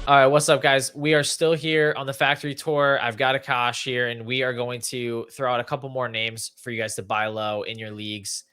All right, what's up, guys? We are still here on the factory tour. I've got Akash here, and we are going to throw out a couple more names for you guys to buy low in your leagues.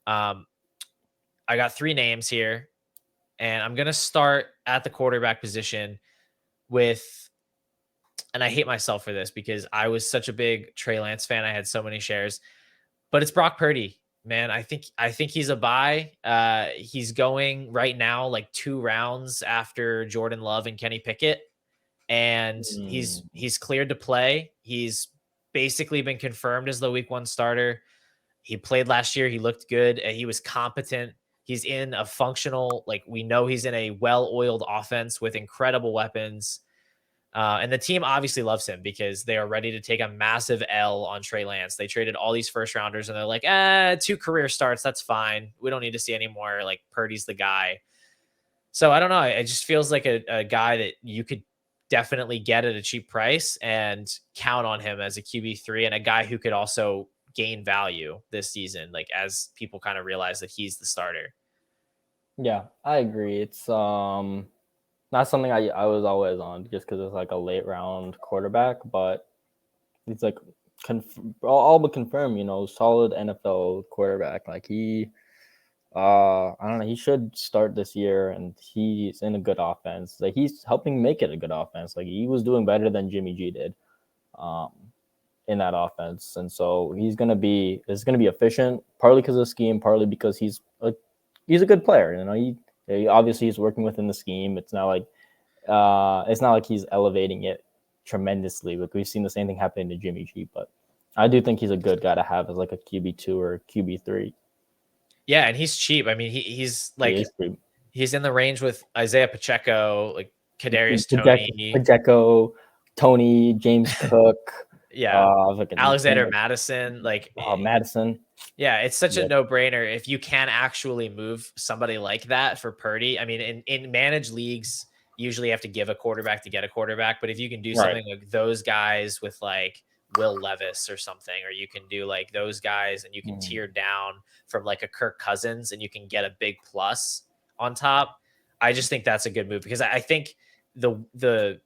Um, I got three names here, and I'm going to start at the quarterback position with, and I hate myself for this because I was such a big Trey Lance fan. I had so many shares, but it's Brock Purdy, man. I think he's a buy. He's going right now like 2 rounds after Jordan Love and Kenny Pickett, and Mm, he's cleared to play. He's basically been confirmed as the week 1 starter. He played last year. He looked good. He was competent. He's in a functional, like we know he's in a well-oiled offense with incredible weapons. And the team obviously loves him because they are ready to take a massive L on Trey Lance. They traded all these first rounders and they're like, 2 career starts. That's fine. We don't need to see any more. Like Purdy's the guy. So I don't know. It just feels like a guy that you could definitely get at a cheap price and count on him as a QB3 and a guy who could also gain value this season, like as people kind of realize that he's the starter. yeah, I agree. It's not something I was always on just because it's like a late round quarterback, but it's like all but confirm, solid NFL quarterback. Like I don't know, he should start this year, and he's in a good offense. Like he's helping make it a good offense. Like he was doing better than Jimmy G did, um, in that offense, and so it's gonna be efficient. Partly because of the scheme, partly because he's a good player. He obviously he's working within the scheme. It's not like he's elevating it tremendously. Like we've seen the same thing happen to Jimmy G, but I do think he's a good guy to have as like a QB2 or QB3. Yeah, and he's cheap. I mean, he's He like is pretty. he's in the range with Isaiah Pacheco, like Kadarius Tony, Pacheco, Tony, James Cook, yeah, fucking Alexander Madison. Like, Madison. yeah, it's such a Yeah, no-brainer if you can actually move somebody like that for Purdy. I mean, in managed leagues, usually you have to give a quarterback to get a quarterback, but if you can do right. something like those guys with like Will Levis or something, or you can do like those guys and you can Mm. tear down from like a Kirk Cousins and you can get a big plus on top. I just think that's a good move because I think the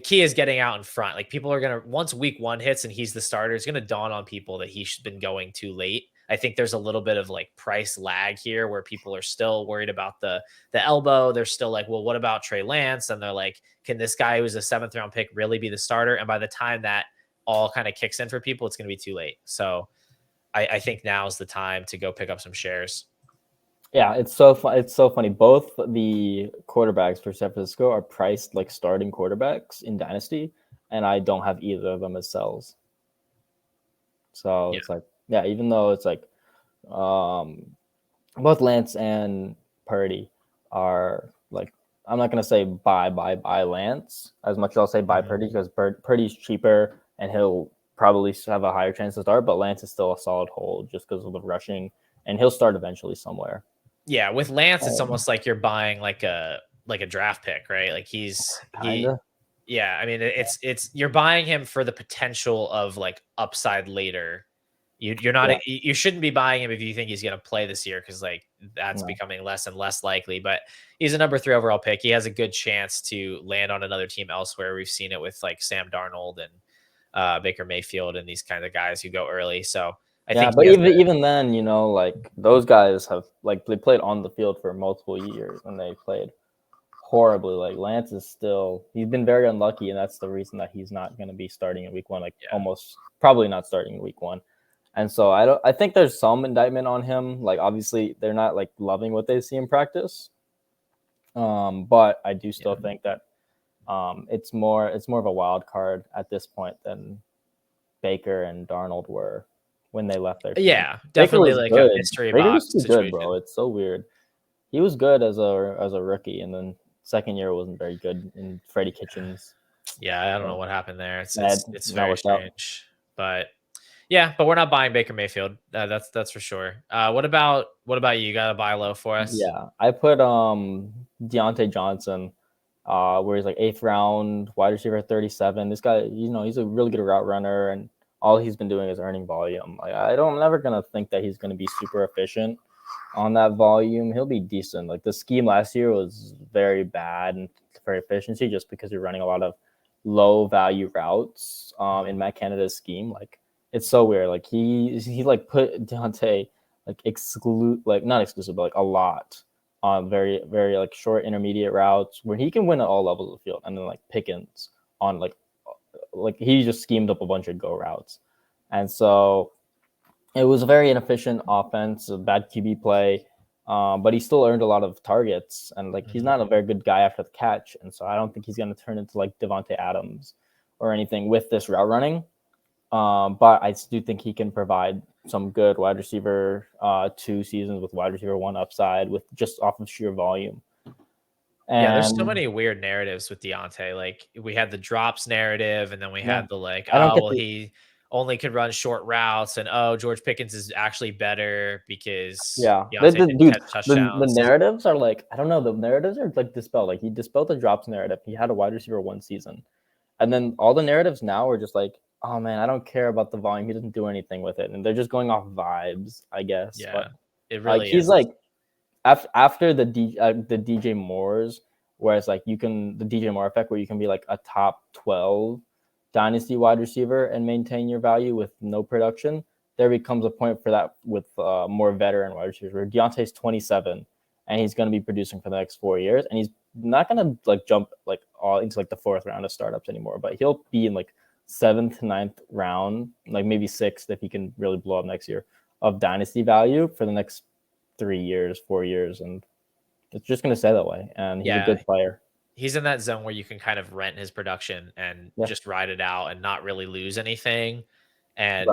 key is getting out in front. Like people are gonna, once week 1 hits and he's the starter, it's gonna dawn on people that he's been going too late. I think there's a little bit of like price lag here where people are still worried about the elbow. They're still like, well, what about Trey Lance? And they're like, can this guy who's a 7th round pick really be the starter? And by the time that all kind of kicks in for people, it's gonna be too late. So I think now is the time to go pick up some shares. Yeah, it's so fun. It's so funny. Both the quarterbacks for San Francisco are priced like starting quarterbacks in Dynasty, and I don't have either of them as sells. So Yeah. it's like, yeah, even though it's like, um, both Lance and Purdy are like, I'm not gonna say buy Lance as much as I'll say buy Mhm. Purdy because Purdy's cheaper and he'll probably have a higher chance to start, but Lance is still a solid hold just because of the rushing, and he'll start eventually somewhere. Yeah, with Lance, it's Um, almost like you're buying like a draft pick, right? Like he Kinda. yeah, I mean it's you're buying him for the potential of like upside later. You're not Yeah. you shouldn't be buying him if you think he's going to play this year because like that's No. becoming less and less likely. But he's a number 3 overall pick. He has a good chance to land on another team elsewhere. We've seen it with like Sam Darnold and Baker Mayfield and these kind of guys who go early. So I Yeah, think but he has even then, like those guys have like they played on the field for multiple years and they played horribly. Like Lance is still he's been very unlucky, and that's the reason that he's not going to be starting in week 1. Like yeah. almost probably not starting in week 1. And so I think there's some indictment on him. Like obviously they're not like loving what they see in practice. But I do still Yeah. think that it's more of a wild card at this point than Baker and Darnold were when they left their team. Yeah, Baker definitely was like a good. mystery Baker box was too good, bro. situation. It's so weird. He was good as a rookie, and then second year wasn't very good in Freddie Kitchens. Yeah, I don't know So what happened there. that It's not very worked out. strange, but yeah, but we're not buying Baker Mayfield. That's for sure. What about you? You got to buy low for us? Yeah, I put Deontay Johnson, where he's like 8th round wide receiver 37. This guy, he's a really good route runner, and all he's been doing is earning volume. Like I'm never gonna think that he's gonna be super efficient on that volume. He'll be decent. Like the scheme last year was very bad and for efficiency just because you're running a lot of low value routes in Matt Canada's scheme. Like it's so weird. Like he like put Deontay like not exclusive, but like a lot on very, very like short intermediate routes where he can win at all levels of the field, and then like Pickens on like he just schemed up a bunch of go routes. And so it was a very inefficient offense, a bad QB play, but he still earned a lot of targets. And like he's not a very good guy after the catch. And so I don't think he's going to turn into like Devontae Adams or anything with this route running. But I do think he can provide some good wide receiver 2 seasons with wide receiver 1 upside with just off of sheer volume. Yeah, there's so many weird narratives with Deontay. Like we had the drops narrative, and then we had the like, he only could run short routes, and George Pickens is actually better because Deontay didn't catch touchdowns. The narratives are like, I don't know, the narratives are like dispelled. Like he dispelled the drops narrative. He had a wide receiver 1 season, and then all the narratives now are just like, oh man, I don't care about the volume. He doesn't do anything with it, and they're just going off vibes, I guess. Yeah, but it really like, he's like after the DJ Moores, where it's like the DJ Moore effect, where you can be like a top 12 dynasty wide receiver and maintain your value with no production. There becomes a point for that with more veteran wide receivers, where Deontay's 27 and he's going to be producing for the next 4 years, and he's not going to like jump like all into like the 4th round of startups anymore, but he'll be in like 7th to 9th round, like maybe 6th if he can really blow up next year, of dynasty value for the next 3 years, 4 years, and it's just going to stay that way. And he's a good player. He's in that zone where you can kind of rent his production and just ride it out and not really lose anything. And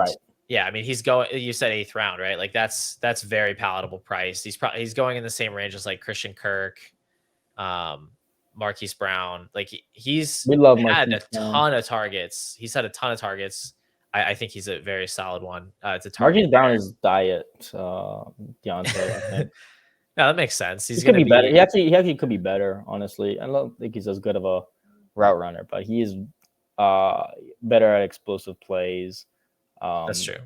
I mean, he's going, you said 8th round, right? Like that's very palatable price. He's going in the same range as like Christian Kirk, Marquise Brown. Like he's had a ton of targets. He's had a ton of targets. I think he's a very solid one. It's a target. Marquise Brown is diet Deontay, I think. No, that makes sense. He could be better. He actually could be better, honestly. I don't think he's as good of a route runner, but he is better at explosive plays. That's true.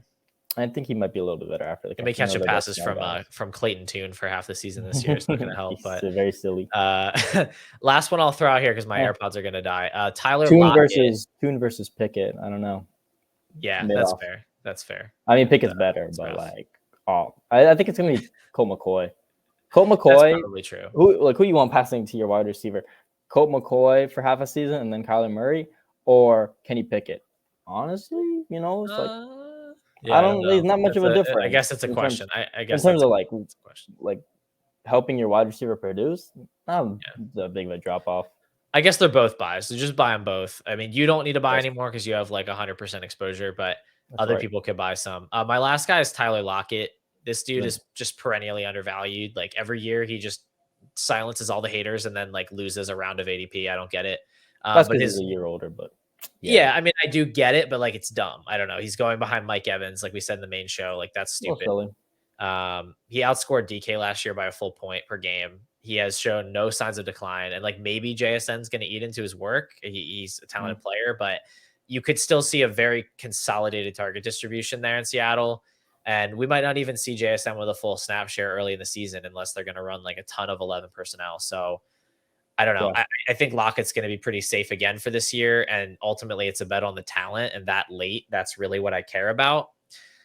I think he might be a little bit better after the catch. He may catch passes from Clayton Tune for half the season this year. It's not going to help. But very silly. Last one I'll throw out here because my AirPods are going to die. Tyler Tune Lockett. Tune versus Pickett. I don't know. Yeah, that's fair. That's fair. I mean, Pickett's better, but like, I think it's going to be Colt McCoy. Colt McCoy. That's probably true. Who you want passing to your wide receiver? Colt McCoy for half a season and then Kyler Murray, or Kenny Pickett? Honestly, it's like I don't. There's not much of a difference. I guess it's a question. I guess in terms of like helping your wide receiver produce, not a big of a drop off. I guess they're both buys, so just buy them both. I mean, you don't need to buy anymore because you have like 100% exposure, but other people could buy some. My last guy is Tyler Lockett. This dude is just perennially undervalued. Like every year he just silences all the haters and then like loses a round of ADP. I don't get it. That's because he's a year older, but yeah, I mean, I do get it, but like it's dumb. I don't know. He's going behind Mike Evans, like we said in the main show. Like that's stupid. He outscored DK last year by a full point per game. He has shown no signs of decline, and like maybe JSN's going to eat into his work. He's a talented player, but you could still see a very consolidated target distribution there in Seattle. And we might not even see JSN with a full snap share early in the season unless they're going to run like a ton of 11 personnel. So I don't know. Yeah. I think Lockett's going to be pretty safe again for this year. And ultimately it's a bet on the talent, and that late, that's really what I care about.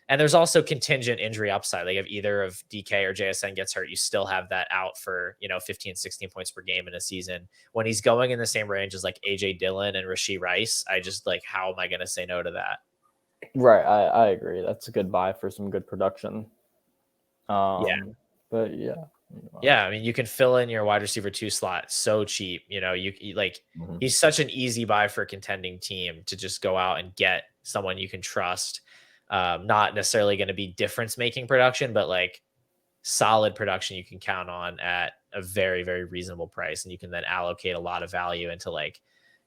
And there's also contingent injury upside. Like if either of DK or JSN gets hurt, you still have that out for, 15, 16 points per game in a season. When he's going in the same range as like AJ Dillon and Rashee Rice, I just like, how am I going to say no to that? Right. I agree. That's a good buy for some good production. But yeah. Yeah, I mean, you can fill in your wide receiver 2 slot so cheap. He's such an easy buy for a contending team to just go out and get someone you can trust. Not necessarily going to be difference-making production, but like solid production you can count on at a very, very reasonable price. And you can then allocate a lot of value into like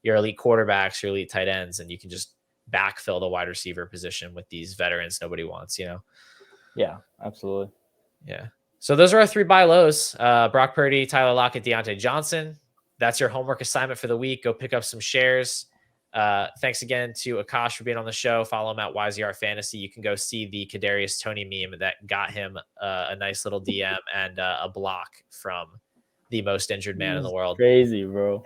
your elite quarterbacks, your elite tight ends, and you can just backfill the wide receiver position with these veterans nobody wants, Yeah, absolutely. Yeah. So those are our 3 buy lows. Brock Purdy, Tyler Lockett, Deontay Johnson. That's your homework assignment for the week. Go pick up some shares. Thanks again to Akash for being on the show. Follow him at YZR Fantasy. You can go see the Kadarius Toney meme that got him a nice little DM and a block from the most injured man in the world. Crazy, bro.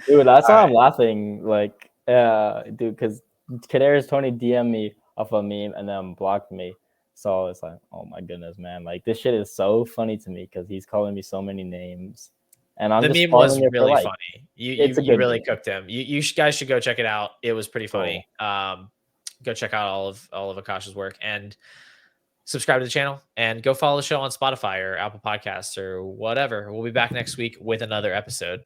Dude, that's All why right. I'm laughing. Like, dude, because Kadarius Tony DM me off a meme and then blocked me. So it's like, oh my goodness, man. Like, this shit is so funny to me because he's calling me so many names. And I'm The just meme was spoiling it for really like, funny. it's a You good really meme. cooked him. Guys should go check it out. It was pretty Cool. funny. Go check out all of Akash's work and subscribe to the channel and go follow the show on Spotify or Apple Podcasts or whatever. We'll be back next week with another episode.